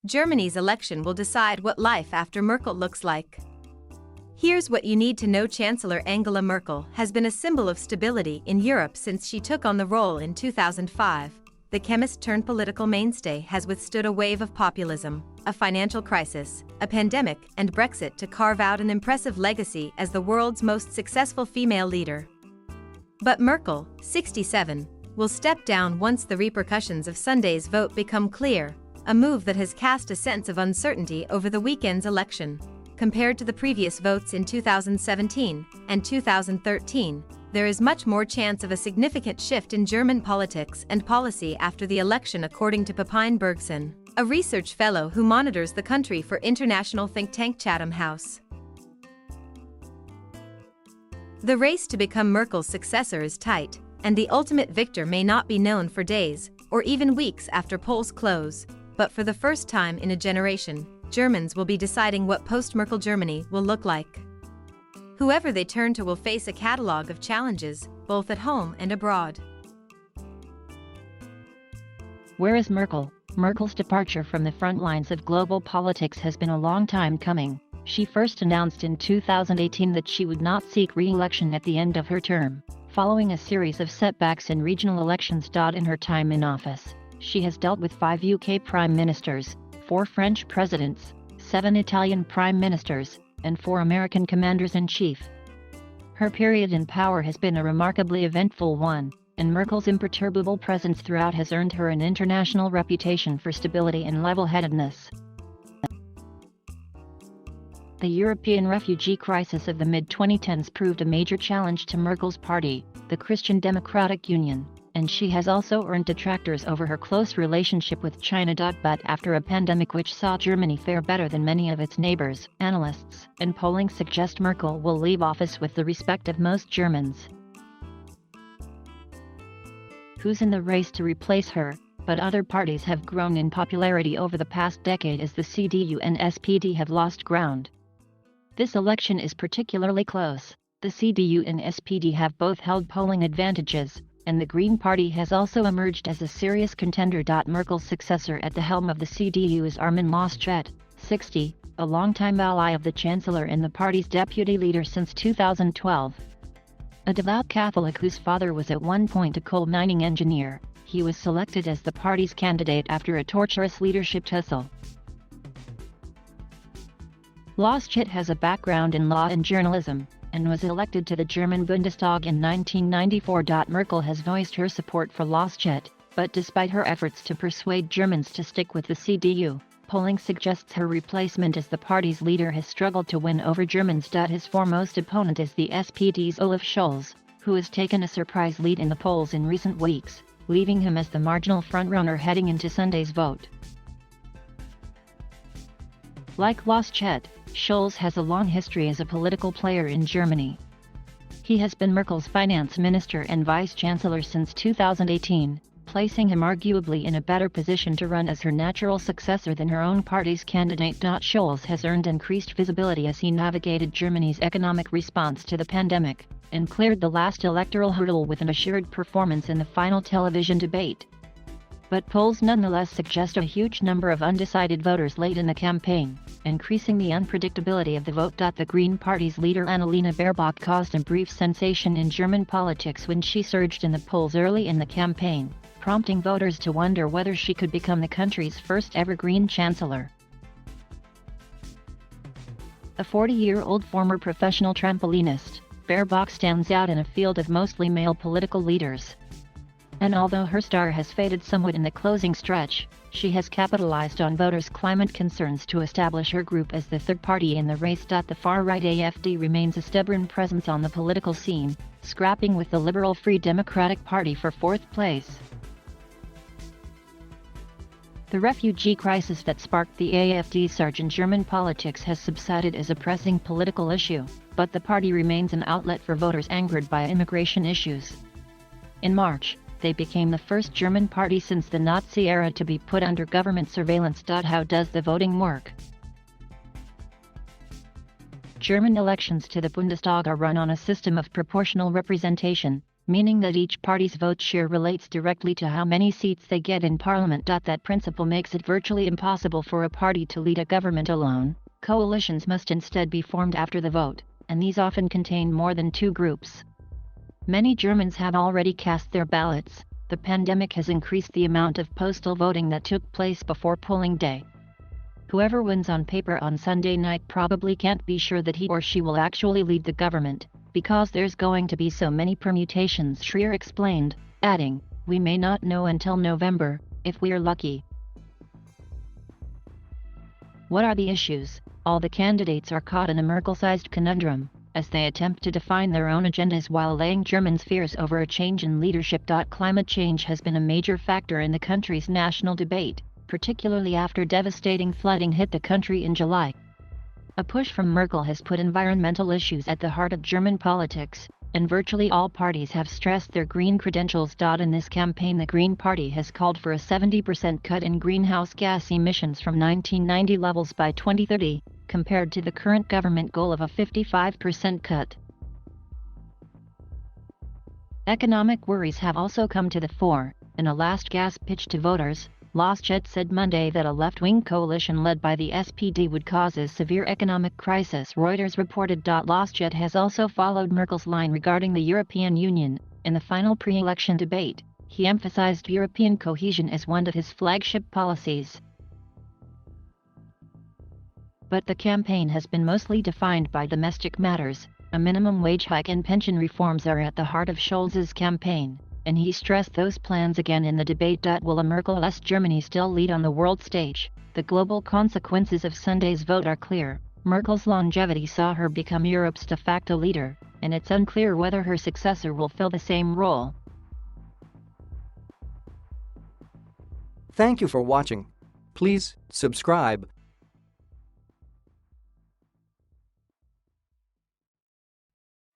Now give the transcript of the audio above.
Germany's election will decide what life after Merkel looks like. Here's what you need to know. Chancellor Angela Merkel has been a symbol of stability in Europe since she took on the role in 2005. The chemist-turned-political mainstay has withstood a wave of populism, a financial crisis, a pandemic, and Brexit to carve out an impressive legacy as the world's most successful female leader. But Merkel, 67, will step down once the repercussions of Sunday's vote become clear, a move that has cast a sense of uncertainty over the weekend's election. Compared to the previous votes in 2017 and 2013, there is much more chance of a significant shift in German politics and policy after the election, according to Pepijn Bergson, a research fellow who monitors the country for international think tank Chatham House. The race to become Merkel's successor is tight, and the ultimate victor may not be known for days or even weeks after polls close. But for the first time in a generation, Germans will be deciding what post-Merkel Germany will look like. Whoever they turn to will face a catalog of challenges, both at home and abroad. Where is Merkel? Merkel's departure from the front lines of global politics has been a long time coming. She first announced in 2018 that she would not seek re-election at the end of her term, following a series of setbacks in regional elections. In her time in office, she has dealt with 5 UK prime ministers, 4 French presidents, 7 Italian prime ministers, and 4 American commanders-in-chief. Her period in power has been a remarkably eventful one, and Merkel's imperturbable presence throughout has earned her an international reputation for stability and level-headedness. The European refugee crisis of the mid-2010s proved a major challenge to Merkel's party, the Christian Democratic Union, and she has also earned detractors over her close relationship with China.But after a pandemic which saw Germany fare better than many of its neighbors. Analysts and polling suggest Merkel will leave office with the respect of most Germans. Who's in the race to replace her? But other parties have grown in popularity over the past decade as the CDU and SPD have lost ground. This election is particularly close. The CDU and SPD have both held polling advantages, and the Green Party has also emerged as a serious contender. Merkel's successor at the helm of the CDU is Armin Laschet, 60, a longtime ally of the Chancellor and the party's deputy leader since 2012. A devout Catholic whose father was at one point a coal mining engineer, he was selected as the party's candidate after a torturous leadership tussle. Laschet has a background in law and journalism, and was elected to the German Bundestag in 1994. Merkel has voiced her support for Laschet, but despite her efforts to persuade Germans to stick with the CDU, polling suggests her replacement as the party's leader has struggled to win over Germans. His foremost opponent is the SPD's Olaf Scholz, who has taken a surprise lead in the polls in recent weeks, leaving him as the marginal frontrunner heading into Sunday's vote. Like Laschet, Scholz has a long history as a political player in Germany. He has been Merkel's finance minister and vice-chancellor since 2018, placing him arguably in a better position to run as her natural successor than her own party's candidate. Scholz has earned increased visibility as he navigated Germany's economic response to the pandemic, and cleared the last electoral hurdle with an assured performance in the final television debate. But polls nonetheless suggest a huge number of undecided voters late in the campaign, increasing the unpredictability of the vote. The Green Party's leader Annalena Baerbock caused a brief sensation in German politics when she surged in the polls early in the campaign, prompting voters to wonder whether she could become the country's first ever Green Chancellor. A 40-year-old former professional trampolinist, Baerbock stands out in a field of mostly male political leaders. And although her star has faded somewhat in the closing stretch, she has capitalized on voters' climate concerns to establish her group as the third party in the race. The far-right AfD remains a stubborn presence on the political scene, scrapping with the liberal Free Democratic Party for 4th place. The refugee crisis that sparked the AfD's surge in German politics has subsided as a pressing political issue, but the party remains an outlet for voters angered by immigration issues. In March, they became the first German party since the Nazi era to be put under government surveillance. How does the voting work? German elections to the Bundestag are run on a system of proportional representation, meaning that each party's vote share relates directly to how many seats they get in parliament. That principle makes it virtually impossible for a party to lead a government alone. Coalitions must instead be formed after the vote, and these often contain more than two groups. Many Germans have already cast their ballots. The pandemic has increased the amount of postal voting that took place before polling day. Whoever wins on paper on Sunday night probably can't be sure that he or she will actually lead the government, because there's going to be so many permutations, Schreier explained, adding, "We may not know until November, if we're lucky." What are the issues? All the candidates are caught in a Merkel-sized conundrum, as they attempt to define their own agendas while allaying Germans' fears over a change in leadership. Climate change has been a major factor in the country's national debate, particularly after devastating flooding hit the country in July. A push from Merkel has put environmental issues at the heart of German politics, and virtually all parties have stressed their green credentials. In this campaign, the Green Party has called for a 70% cut in greenhouse gas emissions from 1990 levels by 2030, compared to the current government goal of a 55% cut. Economic worries have also come to the fore. In a last-gasp pitch to voters, Laschet said Monday that a left-wing coalition led by the SPD would cause a severe economic crisis, Reuters reported. Laschet has also followed Merkel's line regarding the European Union. In the final pre-election debate, he emphasized European cohesion as one of his flagship policies. But the campaign has been mostly defined by domestic matters. A minimum wage hike and pension reforms are at the heart of Scholz's campaign, and he stressed those plans again in the debate. Will a Merkel-less Germany still lead on the world stage? The global consequences of Sunday's vote are clear. Merkel's longevity saw her become Europe's de facto leader, and it's unclear whether her successor will fill the same role. Thank you for watching. Please subscribe.